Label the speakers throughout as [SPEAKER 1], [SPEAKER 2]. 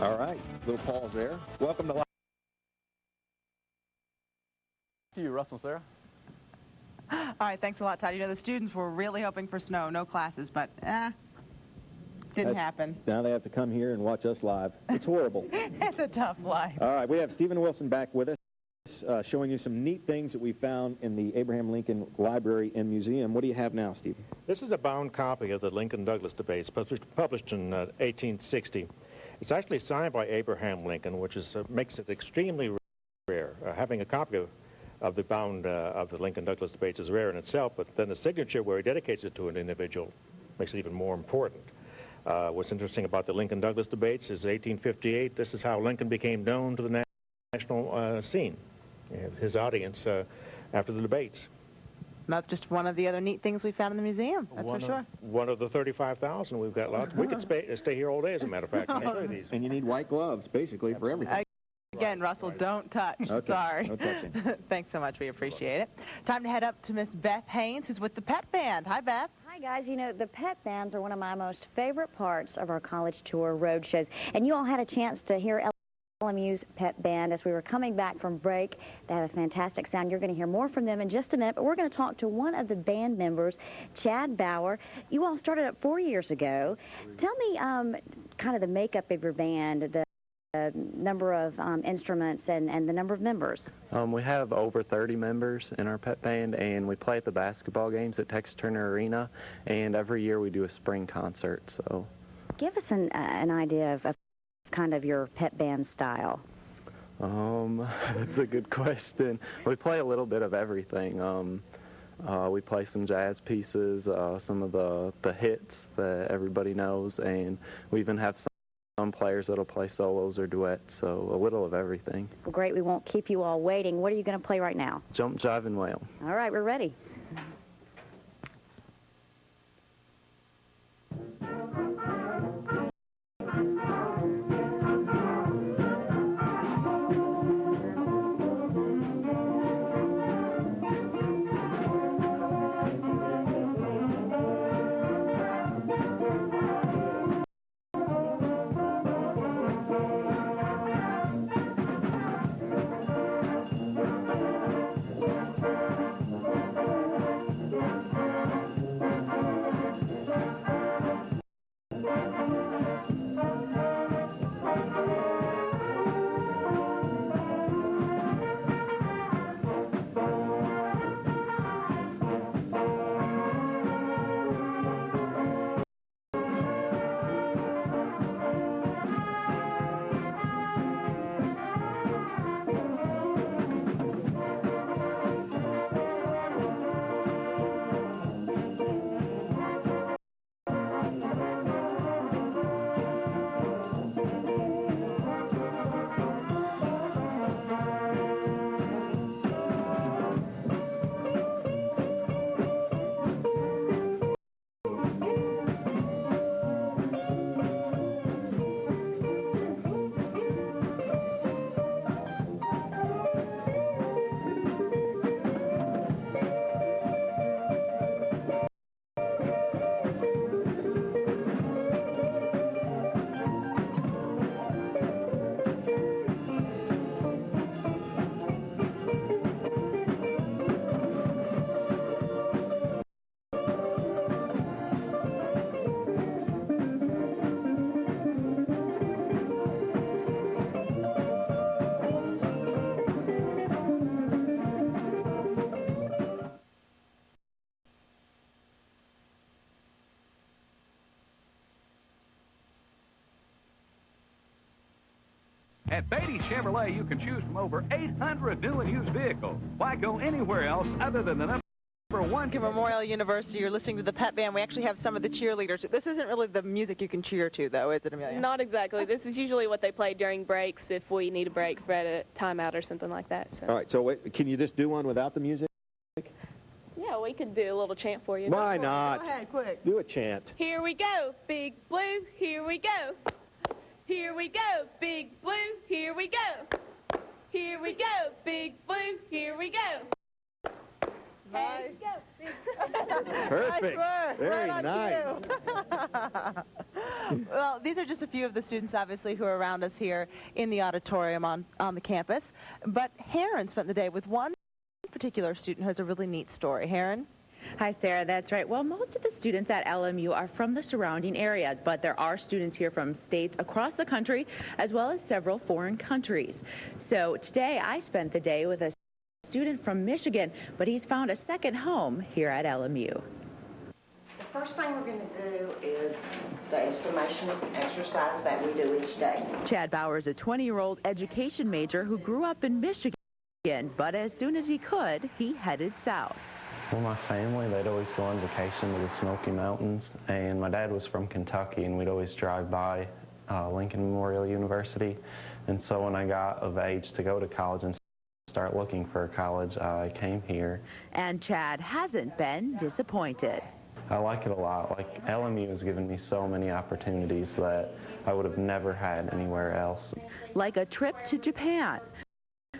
[SPEAKER 1] All right, little pause there. Welcome to
[SPEAKER 2] you, Russell, Sarah.
[SPEAKER 3] All right, thanks a lot, Todd. You know, the students were really hoping for snow, no classes, but didn't happen.
[SPEAKER 1] Now they have to come here and watch us live. It's horrible.
[SPEAKER 3] It's a tough life.
[SPEAKER 1] All right, we have Stephen Wilson back with us, showing you some neat things that we found in the Abraham Lincoln Library and Museum. What do you have now, Stephen?
[SPEAKER 4] This is a bound copy of the Lincoln-Douglas debates, published in 1860. It's actually signed by Abraham Lincoln, which makes it extremely rare. Having a copy of the bound of the Lincoln-Douglas debates is rare in itself, but then the signature where he dedicates it to an individual makes it even more important. What's interesting about the Lincoln-Douglas debates is 1858, this is how Lincoln became known to the national scene, his audience after the debates.
[SPEAKER 3] That's just one of the other neat things we found in the museum, that's for sure.
[SPEAKER 4] One of the 35,000 we've got lots. We could stay here all day, as a matter of fact. Let me show you these.
[SPEAKER 1] And you need white gloves, basically, for everything.
[SPEAKER 3] Again, Russell, don't touch.
[SPEAKER 1] Okay.
[SPEAKER 3] Sorry.
[SPEAKER 1] No touching.
[SPEAKER 3] Thanks so much. We appreciate it. Time to head up to Miss Beth Haynes, who's with the Pep Band. Hi, Beth.
[SPEAKER 5] Hi, guys. You know, the Pep Bands are one of my most favorite parts of our college tour road shows. And you all had a chance to hear LMU's Pep Band as we were coming back from break. They have a fantastic sound. You're going to hear more from them in just a minute, but we're going to talk to one of the band members, Chad Bauer. You all started up 4 years ago. Tell me kind of the makeup of your band, the number of instruments and the number of members.
[SPEAKER 6] We have over 30 members in our pep band, and we play at the basketball games at Texas Turner Arena, and every year we do a spring concert. So,
[SPEAKER 5] give us an idea of kind of your pep band style.
[SPEAKER 6] That's a good question. We play a little bit of everything. We play some jazz pieces, some of the hits that everybody knows, and we even have some players that'll play solos or duets, so a little of everything.
[SPEAKER 5] Well, great. We won't keep you all waiting. What are you going to play right now?
[SPEAKER 6] Jump, Jive, and Wail.
[SPEAKER 5] All right, we're ready.
[SPEAKER 7] At Beatty Chevrolet, you can choose from over 800 new and used vehicles. Why go anywhere else other than the number one?
[SPEAKER 3] Memorial University, you're listening to the Pep Band. We actually have some of the cheerleaders. This isn't really the music you can cheer to, though, is it, Amelia?
[SPEAKER 8] Not exactly. This is usually what they play during breaks if we need a break for a timeout or something like that. So.
[SPEAKER 1] All right, so wait, can you just do one without the music?
[SPEAKER 8] Yeah, we could do a little chant for you.
[SPEAKER 1] Why not?
[SPEAKER 3] Go ahead, quick.
[SPEAKER 1] Do a chant.
[SPEAKER 8] Here we go, Big Blue, here we go. Here we go, Big Blue, here we go. Here we go, Big Blue, here we go. Here we go.
[SPEAKER 1] Perfect.
[SPEAKER 3] Nice work.
[SPEAKER 1] Very
[SPEAKER 3] Right on
[SPEAKER 1] nice.
[SPEAKER 3] cue. Well, these are just a few of the students, obviously, who are around us here in the auditorium on the campus. But Heron spent the day with one particular student who has a really neat story. Heron?
[SPEAKER 9] Hi, Sarah. That's right. Well, most of the students at LMU are from the surrounding areas, but there are students here from states across the country, as well as several foreign countries. So today I spent the day with a student from Michigan, but he's found a second home here at LMU.
[SPEAKER 10] The first thing we're going to do is the estimation exercise that we do each day.
[SPEAKER 9] Chad Bauer is a 20-year-old education major who grew up in Michigan, but as soon as he could, he headed south.
[SPEAKER 6] Well, my family, they'd always go on vacation to the Smoky Mountains, and my dad was from Kentucky, and we'd always drive by Lincoln Memorial University. And so when I got of age to go to college and start looking for a college, I came here.
[SPEAKER 9] And Chad hasn't been disappointed.
[SPEAKER 6] I like it a lot. Like, LMU has given me so many opportunities that I would have never had anywhere else.
[SPEAKER 9] Like a trip to Japan.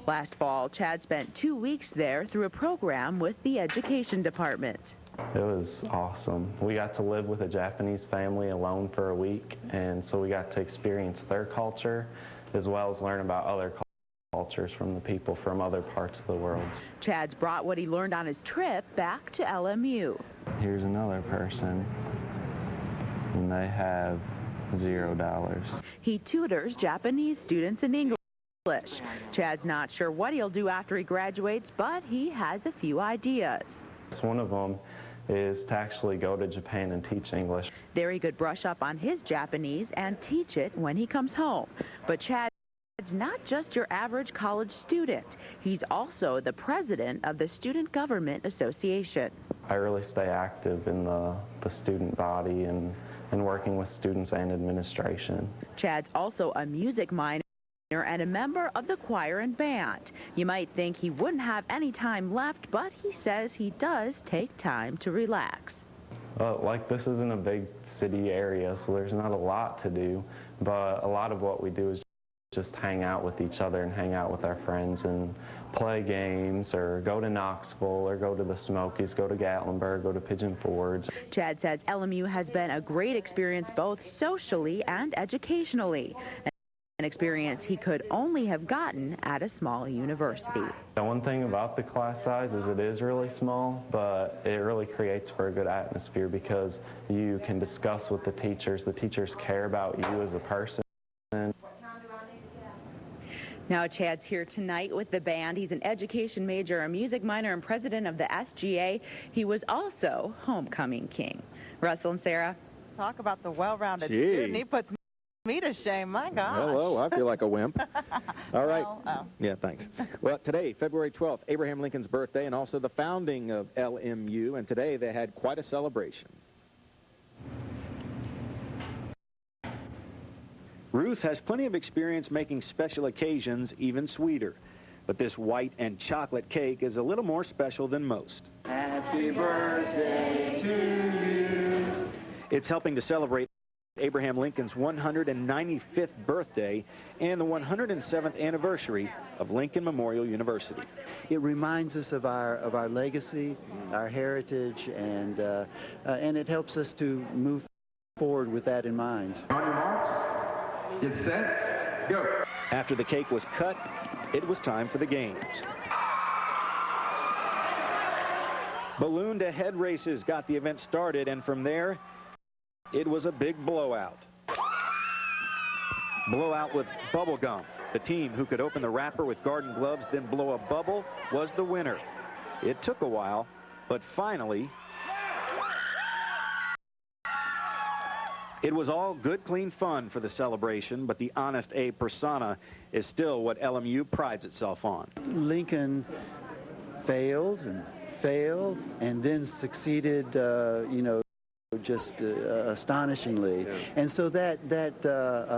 [SPEAKER 9] Last fall, Chad spent 2 weeks there through a program with the education department.
[SPEAKER 6] It was awesome. We got to live with a Japanese family alone for a week, and so we got to experience their culture as well as learn about other cultures from the people from other parts of the world.
[SPEAKER 9] Chad's brought what he learned on his trip back to LMU.
[SPEAKER 6] Here's another person, and they have $0.
[SPEAKER 9] He tutors Japanese students in English. Chad's not sure what he'll do after he graduates, but he has a few ideas.
[SPEAKER 6] One of them is to actually go to Japan and teach English.
[SPEAKER 9] There he could brush up on his Japanese and teach it when he comes home. But Chad's not just your average college student. He's also the president of the Student Government Association.
[SPEAKER 6] I really stay active in the student body and working with students and administration.
[SPEAKER 9] Chad's also a music minor and a member of the choir and band. You might think he wouldn't have any time left, but he says he does take time to relax.
[SPEAKER 6] Like, this isn't a big city area, so there's not a lot to do, but a lot of what we do is just hang out with each other and hang out with our friends and play games or go to Knoxville or go to the Smokies, go to Gatlinburg, go to Pigeon Forge.
[SPEAKER 9] Chad says LMU has been a great experience both socially and educationally. An experience he could only have gotten at a small university.
[SPEAKER 6] The one thing about the class size is it is really small, but it really creates for a good atmosphere because you can discuss with the teachers. The teachers care about you as a person.
[SPEAKER 9] Now Chad's here tonight with the band. He's an education major, a music minor, and president of the SGA. He was also homecoming king. Russell and Sarah.
[SPEAKER 3] Talk about the well-rounded student. He puts me to shame, my gosh.
[SPEAKER 1] Hello, I feel like a wimp. All right.
[SPEAKER 3] Well, oh.
[SPEAKER 1] Yeah, thanks. Well, today, February 12th, Abraham Lincoln's birthday and also the founding of LMU, and today they had quite a celebration. Ruth has plenty of experience making special occasions even sweeter, but this white and chocolate cake is a little more special than most.
[SPEAKER 11] Happy birthday to you.
[SPEAKER 1] It's helping to celebrate Abraham Lincoln's 195th birthday and the 107th anniversary of Lincoln Memorial University.
[SPEAKER 12] It reminds us of our legacy, our heritage, and it helps us to move forward with that in mind.
[SPEAKER 11] On your marks, get set, go.
[SPEAKER 1] After the cake was cut, it was time for the games. Balloon to head races got the event started, and from there, it was a big blowout. Blowout with bubble gum. The team who could open the wrapper with garden gloves, then blow a bubble, was the winner. It took a while, but finally, it was all good, clean fun for the celebration, but the honest Abe persona is still what LMU prides itself on.
[SPEAKER 12] Lincoln failed, and then succeeded, just astonishingly. Yeah. And so that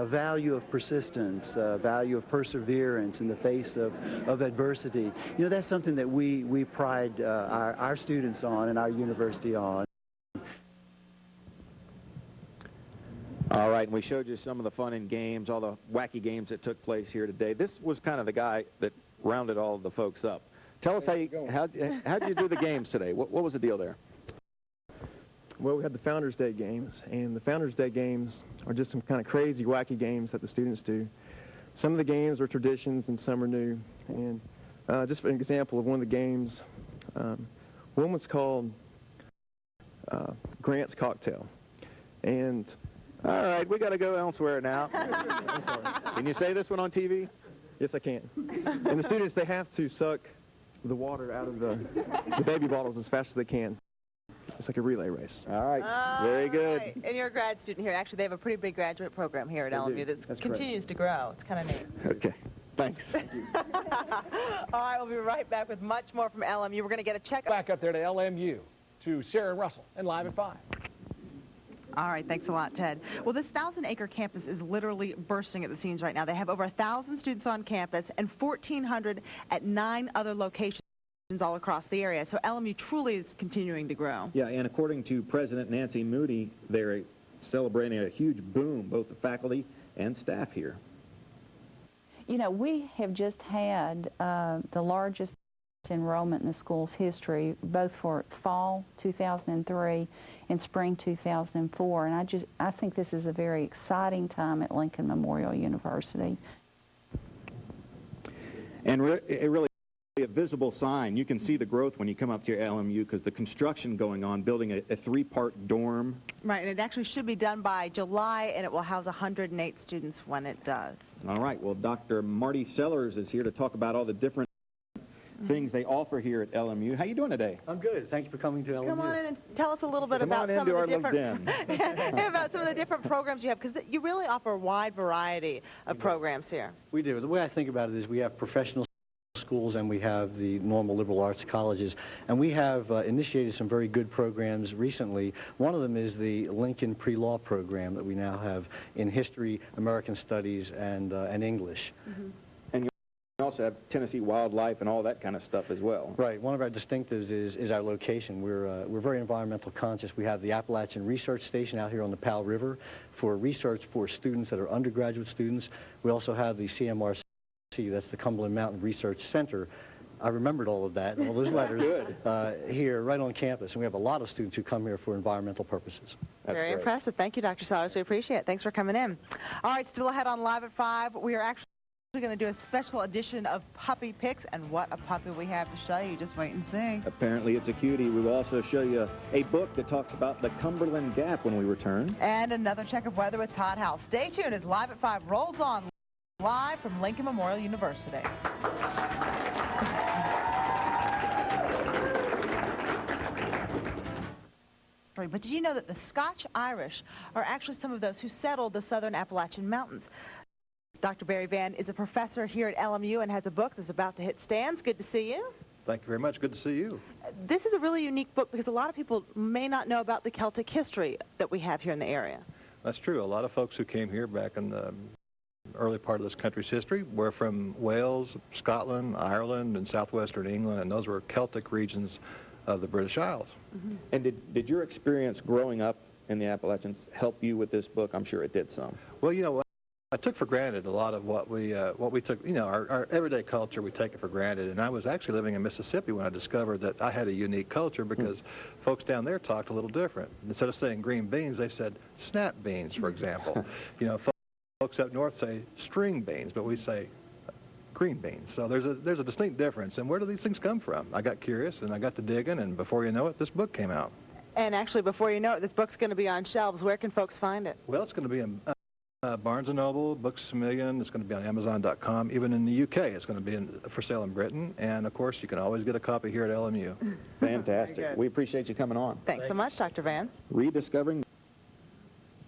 [SPEAKER 12] value of persistence, value of perseverance in the face of adversity, that's something that we pride our students on and our university on.
[SPEAKER 1] All right, and we showed you some of the fun in games, all the wacky games that took place here today. This was kind of the guy that rounded all of the folks up. Tell us how'd you do the games today? What was the deal there?
[SPEAKER 13] Well, we had the Founders Day games, and the Founders Day games are just some kind of crazy, wacky games that the students do. Some of the games are traditions and some are new. And just for an example of one of the games, one was called Grant's Cocktail. And
[SPEAKER 1] all right, we got to go elsewhere now.
[SPEAKER 13] I'm sorry.
[SPEAKER 1] Can you say this one on TV?
[SPEAKER 13] Yes, I can. And the students, they have to suck the water out of the baby bottles as fast as they can. It's like a relay race.
[SPEAKER 1] All right, very good.
[SPEAKER 3] Right. And you're a grad student here. Actually, they have a pretty big graduate program here at LMU that continues to grow. It's kind of neat.
[SPEAKER 1] Okay, thanks.
[SPEAKER 3] All right, we'll be right back with much more from LMU. We're going to get a check.
[SPEAKER 2] Back up there to LMU, to Sarah and Russell, and Live at 5.
[SPEAKER 3] All right, thanks a lot, Ted. Well, this 1,000-acre campus is literally bursting at the seams right now. They have over 1,000 students on campus and 1,400 at 9 other locations all across the area. So LMU truly is continuing to grow.
[SPEAKER 1] Yeah, and according to President Nancy Moody, they're celebrating a huge boom, both the faculty and staff here.
[SPEAKER 14] You know, we have just had the largest enrollment in the school's history, both for fall 2003 and spring 2004. And I think this is a very exciting time at Lincoln Memorial University.
[SPEAKER 1] And it really a visible sign. You can see the growth when you come up to your LMU because the construction going on, building a 3-part dorm.
[SPEAKER 3] Right, and it actually should be done by July, and it will house 108 students when it does.
[SPEAKER 1] All right, well, Dr. Marty Sellers is here to talk about all the different things they offer here at LMU. How you doing today?
[SPEAKER 15] I'm good. Thank you for coming to LMU.
[SPEAKER 3] Come on in and tell us a little bit about some of the different about some of the different programs you have, because you really offer a wide variety of programs here.
[SPEAKER 15] We do. The way I think about it is we have professional schools and we have the normal liberal arts colleges, and we have initiated some very good programs recently. One of them is the Lincoln Pre-Law program that we now have in history, American studies, and English.
[SPEAKER 1] And you also have Tennessee wildlife and all that kind of stuff as well.
[SPEAKER 15] Right. One of our distinctives is our location. We're very environmental conscious. We have the Appalachian Research Station out here on the Powell River for research for students that are undergraduate students. We also have the CMRC. That's the Cumberland Mountain Research Center. I remembered all of that, all those letters here right on campus. And we have a lot of students who come here for environmental purposes.
[SPEAKER 3] Very impressive. Thank you, Dr. Sellers. We appreciate it. Thanks for coming in. All right, still ahead on Live at 5. We are actually going to do a special edition of Puppy Picks, and what a puppy we have to show you. Just wait and see.
[SPEAKER 1] Apparently it's a cutie. We will also show you a book that talks about the Cumberland Gap when we return.
[SPEAKER 3] And another check of weather with Todd Howell. Stay tuned as Live at 5 rolls on. Live from Lincoln Memorial University. But did you know that the Scotch-Irish are actually some of those who settled the southern Appalachian Mountains? Dr. Barry Vann is a professor here at LMU and has a book that's about to hit stands. Good to see you.
[SPEAKER 16] Thank you very much. Good to see you.
[SPEAKER 3] This is a really unique book because a lot of people may not know about the Celtic history that we have here in the area.
[SPEAKER 16] That's true. A lot of folks who came here back in the early part of this country's history were from Wales, Scotland, Ireland, and southwestern England, and those were Celtic regions of the British Isles.
[SPEAKER 1] And did your experience growing up in the Appalachians help you with this book? I'm sure it did some.
[SPEAKER 16] Well, you know, I took for granted a lot of what we took, you know, our everyday culture, we take it for granted. And I was actually living in Mississippi when I discovered that I had a unique culture because folks down there talked a little different. Instead of saying green beans, they said snap beans, for example. You know, folks up north say string beans, but we say green beans. So there's a distinct difference. And where do these things come from? I got curious, and I got to digging, and before you know it, this book came out.
[SPEAKER 3] And actually, before you know it, this book's going to be on shelves. Where can folks find it?
[SPEAKER 16] Well, it's going to be in Barnes & Noble, Books A Million. It's going to be on Amazon.com. Even in the UK, it's going to be for sale in Britain. And, of course, you can always get a copy here at LMU.
[SPEAKER 1] Fantastic. We appreciate you coming on.
[SPEAKER 3] Thanks so much, Dr. Vann.
[SPEAKER 1] Rediscovering.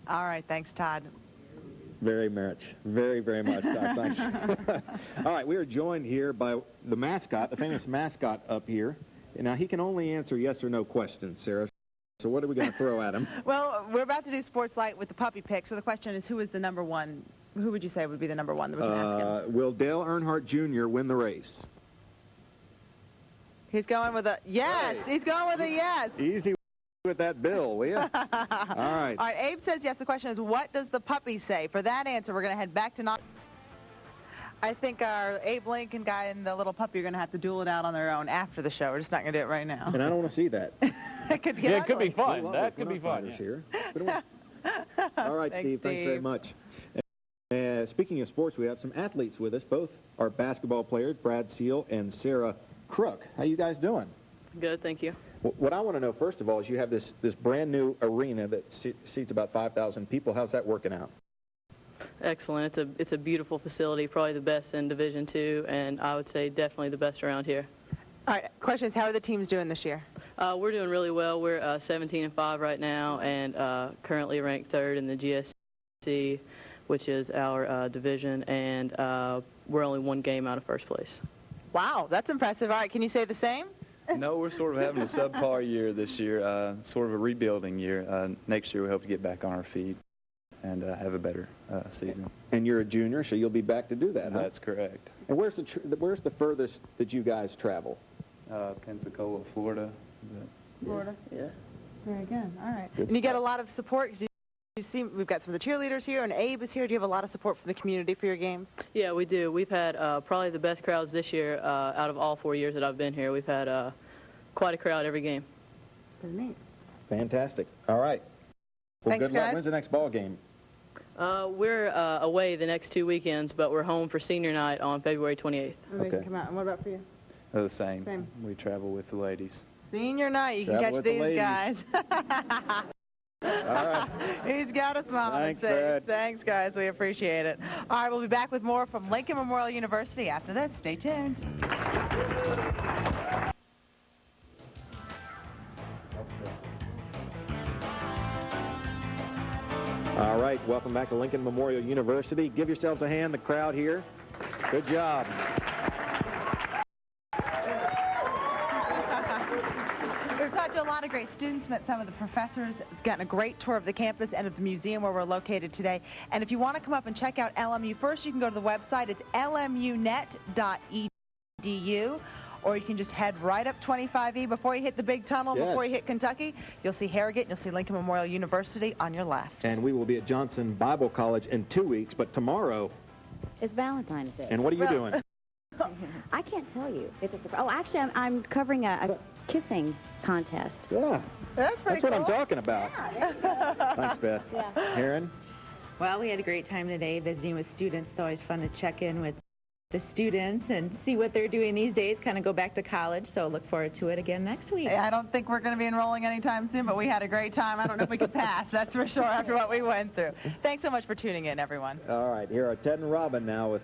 [SPEAKER 3] All right. Thanks, Todd.
[SPEAKER 1] Very much. Very, very much, Todd. Thanks. All right. We are joined here by the mascot, the famous mascot up here. Now, he can only answer yes or no questions, Sarah. So what are we going to throw at him?
[SPEAKER 3] Well, we're about to do Sports Light with the puppy pick. So the question is, who is the number one? Who would you say would be the number one?
[SPEAKER 1] Will Dale Earnhardt Jr. win the race?
[SPEAKER 3] He's going with a yes. Hey. He's going with a yes.
[SPEAKER 1] Easy with that bill, will you? All right.
[SPEAKER 3] All right. Abe says yes. The question is, what does the puppy say? For that answer, we're going to head back to I think our Abe Lincoln guy and the little puppy are going to have to duel it out on their own after the show. We're just not going to do it right now.
[SPEAKER 1] And I don't want to see that.
[SPEAKER 3] It could
[SPEAKER 2] Yeah, it could be
[SPEAKER 3] ugly.
[SPEAKER 2] fun. That could be fun.
[SPEAKER 1] Yeah. Here. All right,
[SPEAKER 3] Thanks,
[SPEAKER 1] Steve. Thanks very much. Speaking of sports, we have some athletes with us. Both are basketball players, Brad Seal and Sarah Crook. How you guys doing?
[SPEAKER 17] Good, thank you.
[SPEAKER 1] What I want to know, first of all, is you have this brand new arena that seats about 5,000 people. How's that working out?
[SPEAKER 17] Excellent. It's a beautiful facility, probably the best in Division II, and I would say definitely the best around here.
[SPEAKER 3] All right, question is, how are the teams doing this year?
[SPEAKER 17] We're doing really well. We're 17-5 right now, and currently ranked 3rd in the GSC, which is our division, and we're only 1 game out of 1st place.
[SPEAKER 3] Wow, that's impressive. All right, can you say the same?
[SPEAKER 18] No, we're sort of having a subpar year this year, sort of a rebuilding year. Next year we hope to get back on our feet and have a better season.
[SPEAKER 1] And you're a junior, so you'll be back to do that, huh?
[SPEAKER 18] That's correct.
[SPEAKER 1] And where's the furthest that you guys travel?
[SPEAKER 18] Pensacola, Florida.
[SPEAKER 3] Florida?
[SPEAKER 17] Yeah.
[SPEAKER 3] Very good. All right.
[SPEAKER 1] Good
[SPEAKER 3] And you get a
[SPEAKER 1] stuff.
[SPEAKER 3] lot of support. You see, we've got some of the cheerleaders here, and Abe is here. Do you have a lot of support from the community for your games?
[SPEAKER 17] Yeah, we do. We've had probably the best crowds this year out of all 4 years that I've been here. We've had quite a crowd every game.
[SPEAKER 3] Pretty neat.
[SPEAKER 1] Fantastic. All right. Well,
[SPEAKER 3] Thanks,
[SPEAKER 1] good luck.
[SPEAKER 3] guys.
[SPEAKER 1] When's the next ball game?
[SPEAKER 17] We're away the next 2 weekends, but we're home for senior night on February 28th.
[SPEAKER 3] And they can come out. And what about for you?
[SPEAKER 18] The same.
[SPEAKER 3] Same.
[SPEAKER 18] We travel with the ladies.
[SPEAKER 3] Senior night, you can
[SPEAKER 1] Travel
[SPEAKER 3] catch
[SPEAKER 1] with the
[SPEAKER 3] these
[SPEAKER 1] ladies.
[SPEAKER 3] guys.
[SPEAKER 1] All right.
[SPEAKER 3] He's got a smile on his
[SPEAKER 1] Thanks,
[SPEAKER 3] face.
[SPEAKER 1] Brad.
[SPEAKER 3] Thanks, guys. We appreciate it. All right, we'll be back with more from Lincoln Memorial University after this. Stay tuned.
[SPEAKER 1] All right. Welcome back to Lincoln Memorial University. Give yourselves a hand, the crowd here. Good job.
[SPEAKER 3] We've talked to a lot of great students, met some of the professors, gotten a great tour of the campus and of the museum where we're located today. And if you want to come up and check out LMU first, you can go to the website. It's lmunet.edu, or you can just head right up 25E before you hit the big tunnel,
[SPEAKER 1] Yes.
[SPEAKER 3] before you hit Kentucky. You'll see Harrogate, and you'll see Lincoln Memorial University on your left.
[SPEAKER 1] And we will be at Johnson Bible College in 2 weeks, but tomorrow.
[SPEAKER 5] It's Valentine's Day.
[SPEAKER 1] And what are you doing?
[SPEAKER 5] I can't tell you. It's a surprise. Oh, actually, I'm covering a kissing contest.
[SPEAKER 1] Yeah.
[SPEAKER 3] That's pretty
[SPEAKER 1] That's what I'm
[SPEAKER 3] cool.
[SPEAKER 1] talking about. Thanks, Beth.
[SPEAKER 5] Yeah.
[SPEAKER 1] Aaron?
[SPEAKER 9] Well, we had a great time today visiting with students. It's always fun to check in with the students and see what they're doing these days, kind of go back to college. So look forward to it again next week.
[SPEAKER 3] I don't think we're going to be enrolling anytime soon, but we had a great time. I don't know if we could pass, that's for sure, after what we went through. Thanks so much for tuning in, everyone.
[SPEAKER 1] All right. Here are Ted and Robin now with